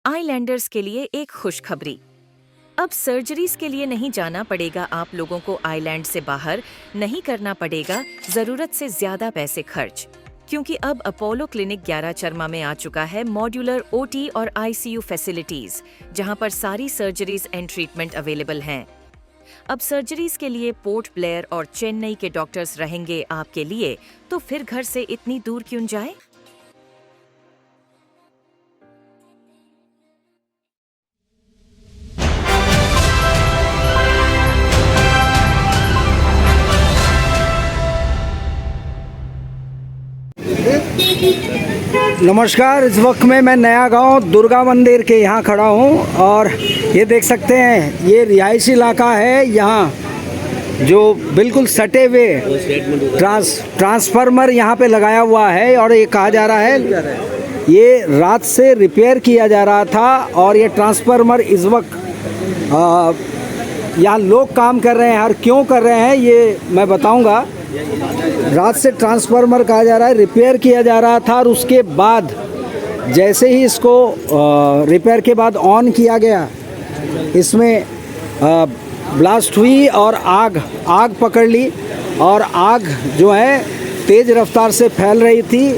Islanders के लिए एक खुशखबरी। अब सर्जरीज के लिए नहीं जाना पड़ेगा आप लोगों को, आइलैंड से बाहर नहीं करना पड़ेगा ज़रूरत से ज़्यादा पैसे खर्च, क्योंकि अब अपोलो क्लिनिक 11 चरमा में आ चुका है मॉड्यूलर ओटी और आईसीयू फैसिलिटीज, जहां पर सारी सर्जरीज एंड ट्रीटमेंट अवेलेबल हैं। अब सर्जरीज के लिए पोर्ट ब्लेयर और चेन्नई के डॉक्टर्स रहेंगे आपके लिए, तो फिर घर से इतनी दूर क्यों जाए। नमस्कार। इस वक्त में मैं नया गांव दुर्गा मंदिर के यहाँ खड़ा हूँ और ये देख सकते हैं ये रिहायशी इलाका है। यहाँ जो बिल्कुल सटे हुए ट्रांसफार्मर यहाँ पे लगाया हुआ है और ये कहा जा रहा है ये रात से रिपेयर किया जा रहा था और ये ट्रांसफार्मर इस वक्त यहाँ लोग काम कर रहे हैं और क्यों कर रहे हैं ये मैं बताऊँगा। रात से ट्रांसफार्मर कहा जा रहा है रिपेयर किया जा रहा था और उसके बाद जैसे ही इसको रिपेयर के बाद ऑन किया गया, इसमें ब्लास्ट हुई और आग पकड़ ली और आग जो है तेज़ रफ्तार से फैल रही थी।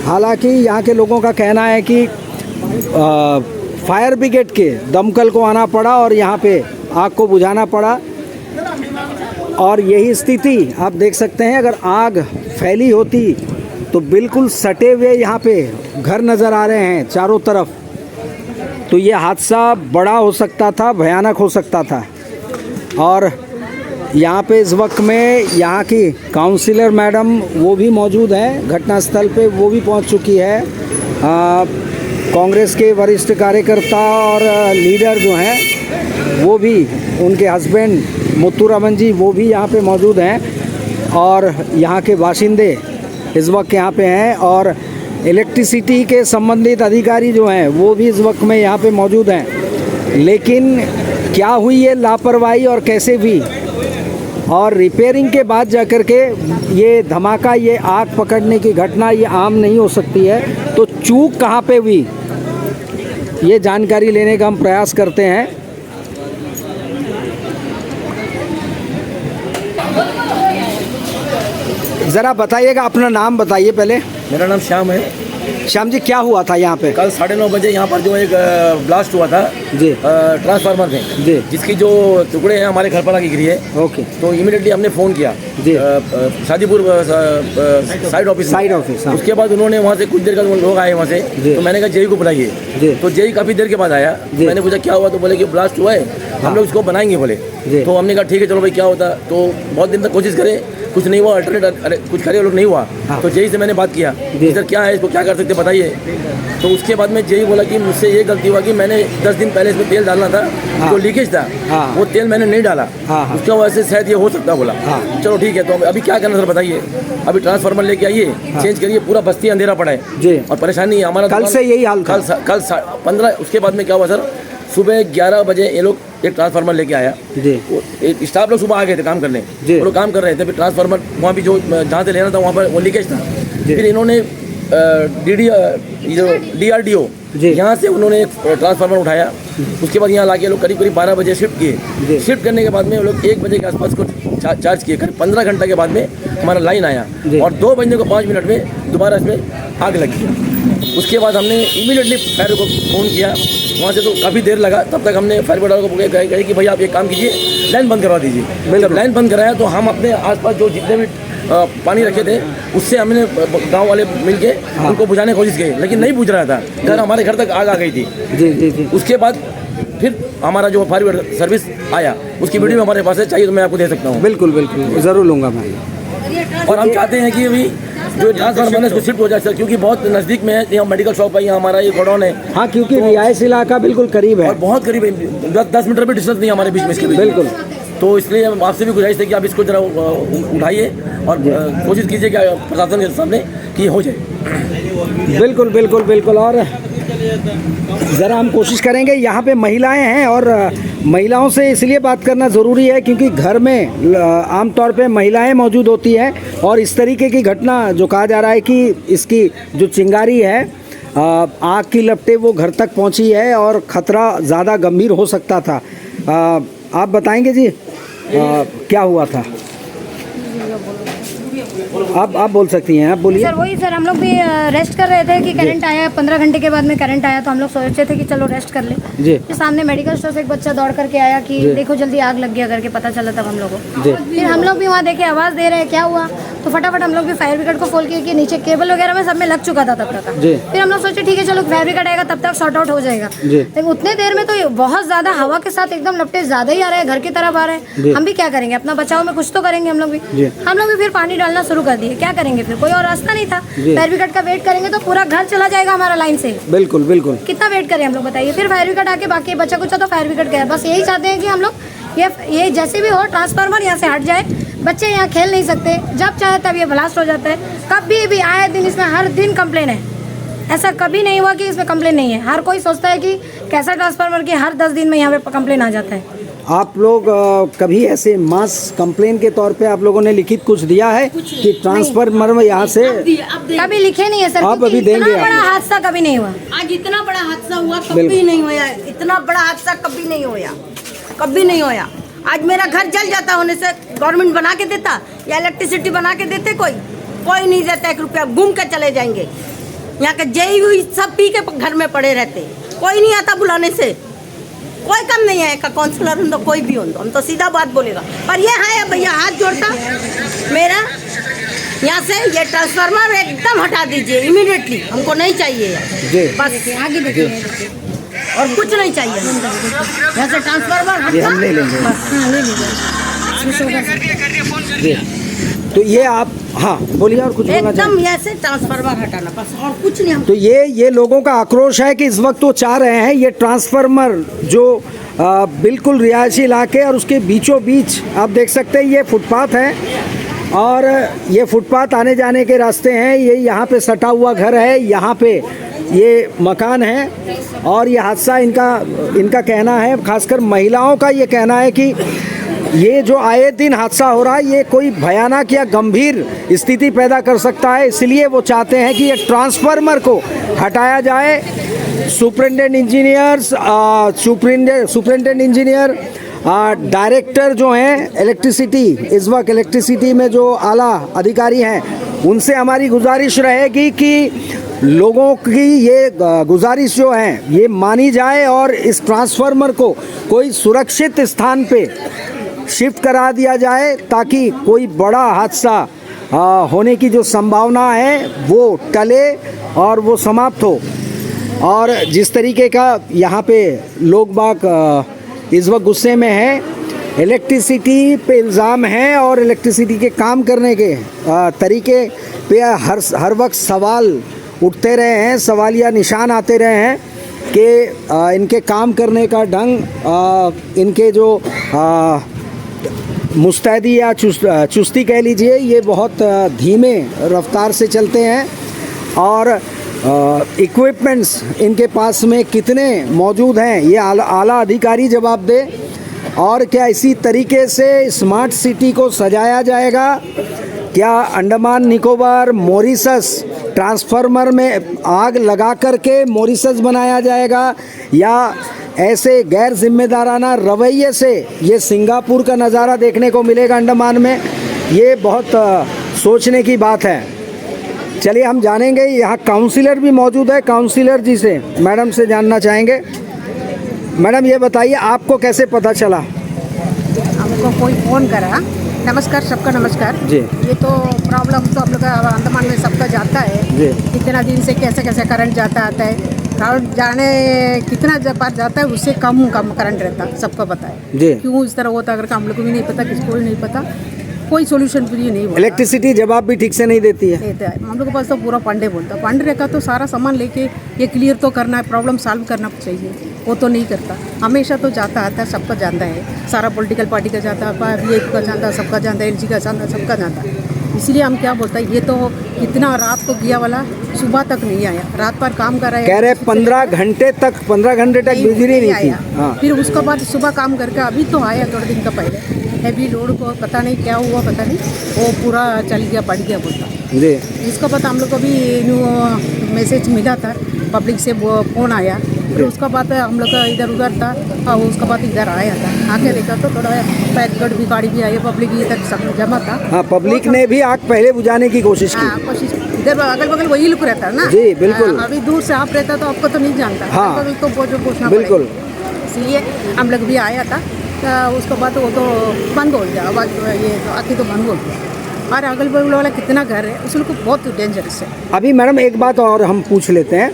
हालांकि यहाँ के लोगों का कहना है कि फायर ब्रिगेड के दमकल को आना पड़ा और यहाँ पे आग को बुझाना पड़ा और यही स्थिति आप देख सकते हैं। अगर आग फैली होती तो बिल्कुल सटे हुए यहाँ पे घर नज़र आ रहे हैं चारों तरफ, तो ये हादसा बड़ा हो सकता था, भयानक हो सकता था। और यहाँ पे इस वक्त में यहाँ की काउंसिलर मैडम वो भी मौजूद हैं घटनास्थल पे, वो भी पहुँच चुकी है। कांग्रेस के वरिष्ठ कार्यकर्ता और लीडर जो हैं वो भी, उनके हस्बैंड मुत्तुरामन जी वो भी यहाँ पे मौजूद हैं और यहाँ के बाशिंदे इस वक्त यहाँ पे हैं और इलेक्ट्रिसिटी के संबंधित अधिकारी जो हैं वो भी इस वक्त में यहाँ पे मौजूद हैं। लेकिन क्या हुई ये लापरवाही और कैसे भी, और रिपेयरिंग के बाद जाकर के ये धमाका, ये आग पकड़ने की घटना ये आम नहीं हो सकती है। तो चूक कहाँ पे हुई ये जानकारी लेने का हम प्रयास करते हैं। ज़रा बताइएगा, अपना नाम बताइए पहले। मेरा नाम श्याम है। श्याम जी, क्या हुआ था यहाँ पे? कल 9:30 बजे यहाँ पर जो एक ब्लास्ट हुआ था जी ट्रांसफार्मर में जी, जिसकी जो टुकड़े हैं हमारे घर पर आके गिरी है। ओके। तो इमीडिएटली हमने फ़ोन किया जी शादीपुर साइड ऑफिस। हाँ। उसके बाद उन्होंने वहाँ से कुछ देर का लोग आए वहाँ से, तो मैंने कहा जेई को बुलाइए। तो जेई काफ़ी देर के बाद आया। मैंने पूछा क्या हुआ, तो बोले कि ब्लास्ट हुआ है, हम लोग इसको बनाएंगे बोले। तो हमने कहा ठीक है चलो भाई क्या होता। तो बहुत दिन तक कोशिश करे, कुछ नहीं हुआ, अल्टरनेट कुछ करे लोग नहीं हुआ। तो जेई से मैंने बात किया सर क्या है, इसको क्या कर सकते बताइए। तो उसके बाद में जेई बोला कि मुझसे ये गलती हुआ कि मैंने 10 दिन पहले इसमें तेल डालना था, तो लीकेज था, वो तेल मैंने नहीं डाला, उसकी वजह से शायद ये हो सकता बोला। चलो ठीक है, तो अभी क्या करना सर बताइए। अभी ट्रांसफार्मर लेके आइए, चेंज करिए, पूरा बस्ती अंधेरा पड़ा है और परेशानी है हमारा। कल से यही हाल, कल 15। उसके बाद में क्या हुआ सर, सुबह 11 बजे ये लोग एक ट्रांसफार्मर लेके आया जी। स्टाफ लोग सुबह आ गए थे काम करने, वो लोग काम कर रहे थे। फिर ट्रांसफार्मर वहाँ भी जो जहाँ से लेना था वहाँ पर वो लीकेज था। फिर इन्होंने DRDO यहाँ से उन्होंने एक ट्रांसफार्मर उठाया। उसके बाद यहाँ लाके लोग करीब 12 बजे शिफ्ट किए। शिफ्ट करने के बाद में वो लोग 1 बजे के आसपास को चार्ज किए। करीब 15 घंटे के बाद में हमारा लाइन आया और 2 बजने को 5 मिनट में दोबारा इसमें आग लगी। उसके बाद हमने इमीडिएटली फायर को फ़ोन किया, वहाँ से तो काफ़ी देर लगा। तब तक हमने फायर ब्रिगेड को कहे कि भाई आप एक काम कीजिए, लाइन बंद करवा दीजिए। जब लाइन बंद कराया तो हम अपने आसपास जो जितने भी पानी रखे थे उससे हमने गांव वाले मिलके उनको बुझाने की कोशिश की, लेकिन नहीं बुझ रहा था। घर हमारे घर तक आग आ गई थी। जी। उसके बाद फिर हमारा जो फायर ब्रिगेड सर्विस आया उसकी वीडियो हमारे पास है, चाहिए तो मैं आपको दे सकता हूँ। बिल्कुल बिल्कुल ज़रूर लूँगा मैं। और हम चाहते हैं कि अभी जो ट्रांसफार्मर इसको शिफ्ट हो जाए सर, क्योंकि बहुत नज़दीक में है। यहाँ मेडिकल शॉप है, यहाँ हमारा ये गोडाउन है। हाँ, क्योंकि रिहायशी इलाका बिल्कुल करीब है और बहुत करीब है, 10 मीटर भी डिस्टेंस नहीं हमारे बीच में इसके बीच। बिल्कुल। तो इसलिए आपसे भी गुजारिश है कि आप इसको जरा उठाइए और कोशिश कीजिए कि प्रशासन के सामने कि हो जाए। बिल्कुल बिल्कुल बिल्कुल। और ज़रा हम कोशिश करेंगे। यहाँ पे महिलाएं हैं और महिलाओं से इसलिए बात करना ज़रूरी है क्योंकि घर में आमतौर पे महिलाएं मौजूद होती हैं और इस तरीके की घटना जो कहा जा रहा है कि इसकी जो चिंगारी है आग की लपटें वो घर तक पहुंची है और ख़तरा ज़्यादा गंभीर हो सकता था। आप बताएंगे जी क्या हुआ था? आप बोल सकती हैं, आप बोलिए। सर वही सर, हम लोग भी रेस्ट कर रहे थे कि करंट आया, 15 घंटे के बाद में करंट आया, तो हम लोग सोचे थे कि चलो रेस्ट कर ले। जी। फिर सामने मेडिकल स्टोर से एक बच्चा दौड़ करके आया कि देखो जल्दी आग लग गया करके, पता चला तब हम लोगों को। जी। फिर हम लोग भी वहाँ देखे, आवाज़ दे रहे हैं, क्या हुआ, तो फटाफट हम लोग भी फायर ब्रिगेड को कॉल किया कि नीचे केबल वगैरह में सब में लग चुका था तब तक। जी। फिर हम लोग सोचे ठीक है चलो फायर ब्रिगेड आएगा तब तक सॉर्ट आउट हो जाएगा। जी। लेकिन उतने देर में तो बहुत ज़्यादा हवा के साथ एकदम लपटे ज़्यादा ही आ रहे हैं, घर की तरफ आ रहे हैं। हम भी क्या करेंगे, अपना बचाव में कुछ तो करेंगे हम लोग भी। हम लोग भी फिर पानी डालना शुरू कर दिए, क्या करेंगे फिर, कोई और रास्ता नहीं था। फायर ब्रिगेड का वेट करेंगे तो पूरा घर चला जाएगा हमारा लाइन से। बिल्कुल बिल्कुल। कितना वेट करें हम लोग बताइए। फिर फायर ब्रिगेड आके बाकी बच्चा कुछ तो फायर ब्रिगेड गया। बस यही चाहते हैं कि हम लोग ये जैसे भी हो ट्रांसफार्मर यहाँ से हट जाए, बच्चे यहाँ खेल नहीं सकते, जब चाहे तब ये ब्लास्ट हो जाता है। कभी भी आए दिन इसमें हर दिन कंप्लेन है, ऐसा कभी नहीं हुआ कि इसमें कंप्लेन नहीं है। हर कोई सोचता है कि कैसा ट्रांसफार्मर की हर 10 दिन में यहाँ पे कंप्लेन आ जाता है। आप लोग कभी ऐसे मास कंप्लेन के तौर पे आप लोगों ने लिखित कुछ दिया है कि ट्रांसफार्मर में यहाँ से? कभी लिखे नहीं है सर। आप अभी देंगे? इतना बड़ा हादसा कभी नहीं हुआ। आज इतना बड़ा हादसा हुआ कभी नहीं हुआ, इतना बड़ा हादसा कभी नहीं हुआ, कभी नहीं हुआ। आज मेरा घर जल जाता होने से गवर्नमेंट बना के देता या इलेक्ट्रिसिटी बना के देते, कोई नहीं देता। 1 रुपया घूम के चले जाएंगे। यहाँ के जेई हुई सब पी के घर में पड़े रहते, कोई नहीं आता बुलाने से, कोई कम नहीं है। काउंसलर हो तो कोई भी हो, हम तो सीधा बात बोलेगा। पर ये है भैया, हाथ जोड़ता मेरा, यहाँ से ये ट्रांसफार्मर एकदम हटा दीजिए इमीडिएटली, हमको नहीं चाहिए बस। आगे देखिए और कुछ नहीं चाहिए यहाँ से ट्रांसफार्मर हम ले लेंगे। हाँ, ले लीजिए। तो ये आप, हाँ बोलिए, और कुछ बोलना एकदम यहाँ से ट्रांसफार्मर हटाना बस, और कुछ नहीं। हम तो ये लोगों का आक्रोश है कि इस वक्त वो चाह रहे हैं ये ट्रांसफार्मर जो बिल्कुल रिहायशी इलाके और उसके बीचों बीच आप देख सकते हैं ये फुटपाथ है और ये फुटपाथ आने जाने के रास्ते हैं। ये यहाँ पे सटा हुआ घर है, यहाँ पे ये मकान है और ये हादसा इनका कहना है, खासकर महिलाओं का ये कहना है कि ये जो आए दिन हादसा हो रहा है ये कोई भयानक या गंभीर स्थिति पैदा कर सकता है। इसलिए वो चाहते हैं कि ये ट्रांसफार्मर को हटाया जाए। सुपरिटेंडेंट इंजीनियर डायरेक्टर जो हैं इलेक्ट्रिसिटी, इस वक्त इलेक्ट्रिसिटी में जो आला अधिकारी हैं, उनसे हमारी गुजारिश रहेगी कि लोगों की ये गुजारिश जो है ये मानी जाए और इस ट्रांसफार्मर को कोई सुरक्षित स्थान पे शिफ्ट करा दिया जाए ताकि कोई बड़ा हादसा होने की जो संभावना है वो टले और वो समाप्त हो। और जिस तरीके का यहाँ पे लोग बाग इस वक्त गुस्से में हैं, इलेक्ट्रिसिटी पे इल्ज़ाम है और इलेक्ट्रिसिटी के काम करने के तरीके पे हर वक्त सवाल उठते रहे हैं, सवालिया निशान आते रहे हैं कि इनके काम करने का ढंग, इनके जो मुस्तैदी या चुस्ती कह लीजिए, ये बहुत धीमे रफ्तार से चलते हैं और इक्विपमेंट्स इनके पास में कितने मौजूद हैं ये आला अधिकारी जवाब दे। और क्या इसी तरीके से स्मार्ट सिटी को सजाया जाएगा? क्या अंडमान निकोबार मॉरिशस ट्रांसफार्मर में आग लगा करके मॉरिशस बनाया जाएगा या ऐसे गैर जिम्मेदाराना रवैये से ये सिंगापुर का नज़ारा देखने को मिलेगा अंडमान में? ये बहुत सोचने की बात है। चलिए हम जानेंगे, यहाँ काउंसिलर भी मौजूद है, काउंसिलर जी से, मैडम से जानना चाहेंगे। मैडम ये बताइए आपको कैसे पता चला? हमको कोई फ़ोन करा। नमस्कार, सबका नमस्कार जी। ये तो प्रॉब्लम तो हम लोग अंडमान में सबका जाता है जी। कितना दिन से कैसे कैसे करंट जाता आता है, करंट जाने कितना बार जाता है उससे कम करंट रहता, सबको पता है जी। क्यों इस तरह होता अगर हम लोग को भी नहीं पता, किसी को भी नहीं पता, कोई सोल्यूशन भी नहीं बोलता। इलेक्ट्रिसिटी जवाब भी ठीक से नहीं देती है। देता है हम लोग के पास तो पूरा पांडे बोलता, पांडे रखा तो सारा सामान लेके ये क्लियर तो करना है, प्रॉब्लम सॉल्व करना चाहिए, वो तो नहीं करता। हमेशा तो जाता आता है, सबका जानता है, सारा पॉलिटिकल पार्टी का जाता है, BJP का जानता है, सबका जानता है, LG का जानता है, सबका जानता है। इसलिए हम क्या बोलते हैं, ये तो कितना रात को किया वाला सुबह तक नहीं आया, रात भर काम कर रहा है, कह रहे 15 घंटे तक बिजली नहीं थी। हाँ। फिर उसके बाद सुबह काम करके अभी तो आया थोड़े दिन का पहले, हैवी लोड को पता नहीं क्या हुआ, पता नहीं वो पूरा चल गया, बढ़ गया बोलता जी। इसका पता हम लोग को भी मैसेज मिला था पब्लिक से वो फ़ोन आया, फिर उसका बाद हम लोग का इधर उधर था और उसका बाद इधर आया था। आके देखा तो थोड़ा पैकेट भी गाड़ी भी आई, पब्लिक इधर सब जमा था। हाँ, पब्लिक ने भी आग पहले बुझाने की कोशिश की। हाँ, कोशिश इधर अगल बगल वही लोग रहता है ना। जी, बिल्कुल। अभी दूर से आप रहता तो आपको तो नहीं जानता। हाँ, अगल बगल तो वो जो पूछना बिल्कुल। पड़ेगा। इसलिए हम लोग भी आया था, तो उसके बाद वो तो बंद हो गया, आवाज़ ये आखिर तो बंद हो गया। और अगल बगल वाला कितना घर है उस लोग को बहुत डेंजरस है। अभी मैडम एक बात और हम पूछ लेते हैं,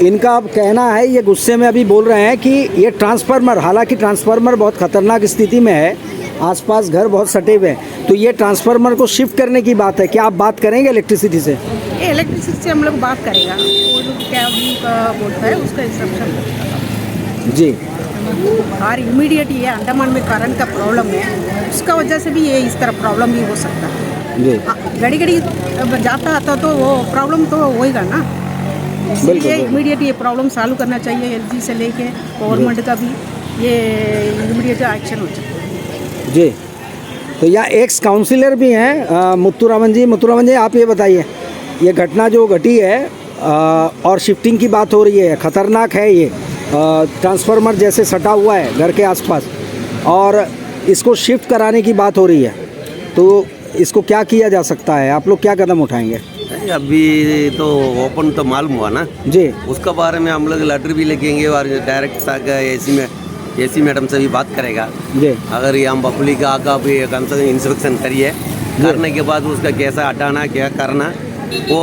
इनका अब कहना है, ये गुस्से में अभी बोल रहे हैं कि ये ट्रांसफार्मर, हालांकि ट्रांसफार्मर बहुत खतरनाक स्थिति में है, आसपास घर बहुत सटे हुए हैं, तो ये ट्रांसफार्मर को शिफ्ट करने की बात है। क्या आप बात करेंगे इलेक्ट्रिसिटी से? इलेक्ट्रिसिटी से हम लोग बात करेगा, वो लोग क्या भी बोलता है उसका इंस्ट्रक्शन जी। और इमीडिएट ये अंडमान में करंट का प्रॉब्लम है, उसका वजह से भी ये इस तरह प्रॉब्लम भी हो सकता है जी। घड़ी घड़ी जाता आता तो वो प्रॉब्लम तो होएगा ना। इसलिए इमीडिएट ये प्रॉब्लम सॉल्व करना चाहिए, एलजी से लेके गवर्नमेंट का भी ये इमीडिएट एक्शन हो चाहिए जी। तो यहाँ एक्स काउंसिलर भी हैं मुत्तुरामन जी। मुत्तुरामन जी, आप ये बताइए, ये घटना जो घटी है और शिफ्टिंग की बात हो रही है, ख़तरनाक है ये, ट्रांसफार्मर जैसे सटा हुआ है घर के आसपास और इसको शिफ्ट कराने की बात हो रही है, तो इसको क्या किया जा सकता है? आप लोग क्या कदम उठाएंगे? अभी तो ओपन तो मालूम हुआ ना जी, उसके बारे में हम लोग लेटर भी लिखेंगे और डायरेक्ट एसी मैडम से भी बात करेगा जी। अगर ये हम पब्लिक का भी कम से कम इंस्पेक्शन करिए, करने के बाद उसका कैसा हटाना क्या करना वो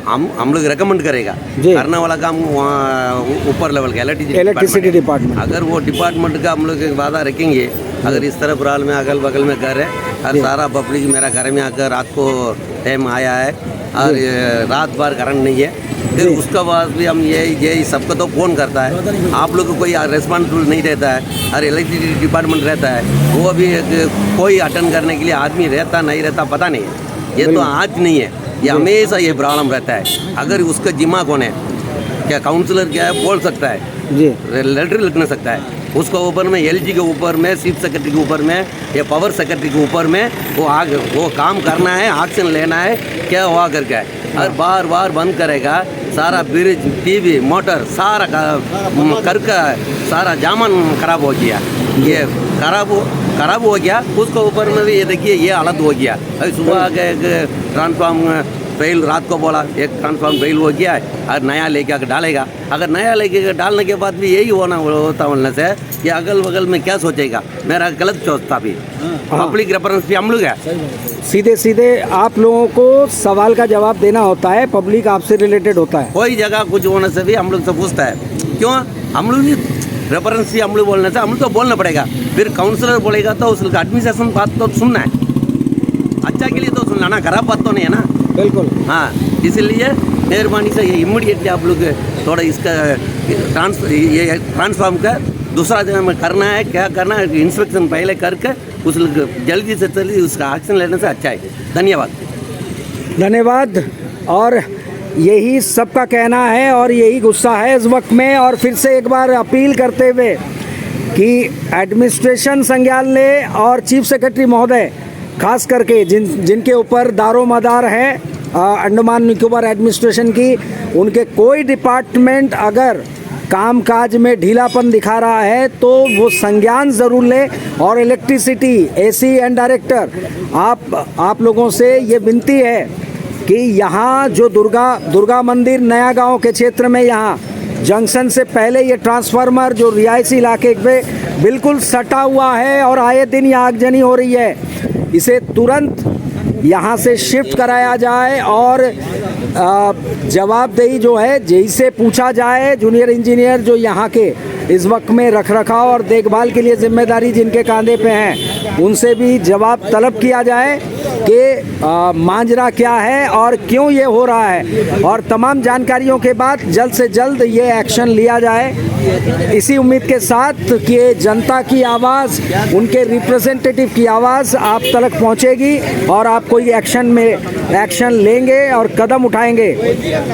हम लोग रेकमेंड करेगा। करने वाला काम वहाँ ऊपर लेवल का इलेक्ट्रिसिटी डिपार्टमेंट, अगर वो डिपार्टमेंट का हम लोग वादा रखेंगे, अगर इस तरह बुराल में अगल बगल में घर है और सारा पब्लिक मेरा घर में आकर रात को टाइम आया है और रात भर करंट नहीं है, फिर उसके बाद भी हम ये सबको तो फ़ोन करता है, आप लोग को कोई रेस्पॉन्सिबल नहीं रहता है और इलेक्ट्रिसिटी डिपार्टमेंट रहता है, वो भी कोई अटेंड करने के लिए आदमी रहता नहीं रहता पता नहीं है। ये तो आज नहीं है, ये हमेशा ये प्रॉब्लम रहता है। अगर उसका जिम्मा कौन है, क्या काउंसलर क्या है बोल सकता है जी, लेटर लिख सकता है, उसके ऊपर में एलजी के ऊपर में चीफ सेक्रेटरी के ऊपर में या पावर सेक्रेटरी के ऊपर में वो काम करना है, एक्शन लेना है, क्या हुआ करके और बार बार बंद करेगा, सारा ब्रिज टीवी मोटर सारा करके सारा जामन खराब हो गया, ये खराब हो गया, उसके ऊपर में भी ये देखिए ये हालत हो गया। अभी सुबह के एक ट्रांसफार्म फेल रात को बोला, एक ट्रांसफार्म फेल हो गया है और नया लेके आकर डालेगा, अगर नया लेके डालने के बाद भी यही होता बोलने से ये अगल बगल में क्या सोचेगा, मेरा गलत सोचता भी पब्लिक रेफरेंस भी हम लोग है। सीधे सीधे आप लोगों को सवाल का जवाब देना होता है, पब्लिक आपसे रिलेटेड होता है, कोई जगह कुछ होने से भी हम लोग से पूछता है, क्यों हम लोग नहीं रेफरेंस ही हम लोग बोलने से हम लोग तो बोलना पड़ेगा, फिर काउंसलर बोलेगा तो उसका एडमिनिस्ट्रेशन बात तो सुनना है, अच्छा के लिए तो सुनना ना, खराब बात तो नहीं है ना। बिल्कुल। हाँ, इसलिए मेहरबानी से ये इमीडिएटली आप लोग थोड़ा इसका ट्रांसफार्म का दूसरा जगह में करना है, क्या करना है इंस्पेक्शन पहले करके उस जल्दी से जल्दी उसका एक्शन लेने से अच्छा है। धन्यवाद। और यही सबका कहना है और यही गुस्सा है इस वक्त में, और फिर से एक बार अपील करते हुए कि एडमिनिस्ट्रेशन संज्ञालय और चीफ सेक्रेटरी महोदय खास करके जिनके ऊपर दारोमदार है अंडमान निकोबार एडमिनिस्ट्रेशन की, उनके कोई डिपार्टमेंट अगर कामकाज में ढीलापन दिखा रहा है तो वो संज्ञान ज़रूर ले। और इलेक्ट्रिसिटी एसी एंड डायरेक्टर, आप लोगों से ये विनती है कि यहाँ जो दुर्गा मंदिर नया गांव के क्षेत्र में यहाँ जंक्शन से पहले ये ट्रांसफार्मर जो रिहायशी इलाके पे बिल्कुल सटा हुआ है और आए दिन यहाँ आगजनी हो रही है, इसे तुरंत यहाँ से शिफ्ट कराया जाए और जवाबदेही जो है जेई से पूछा जाए। जूनियर इंजीनियर जो यहाँ के इस वक्त में रखरखाव और देखभाल के लिए जिम्मेदारी जिनके कंधे पे हैं, उनसे भी जवाब तलब किया जाए कि मांजरा क्या है और क्यों ये हो रहा है, और तमाम जानकारियों के बाद जल्द से जल्द ये एक्शन लिया जाए। इसी उम्मीद के साथ कि जनता की आवाज़, उनके रिप्रेजेंटेटिव की आवाज़ आप तक पहुंचेगी और आप कोई एक्शन लेंगे और कदम उठाएंगे,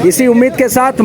इसी उम्मीद के साथ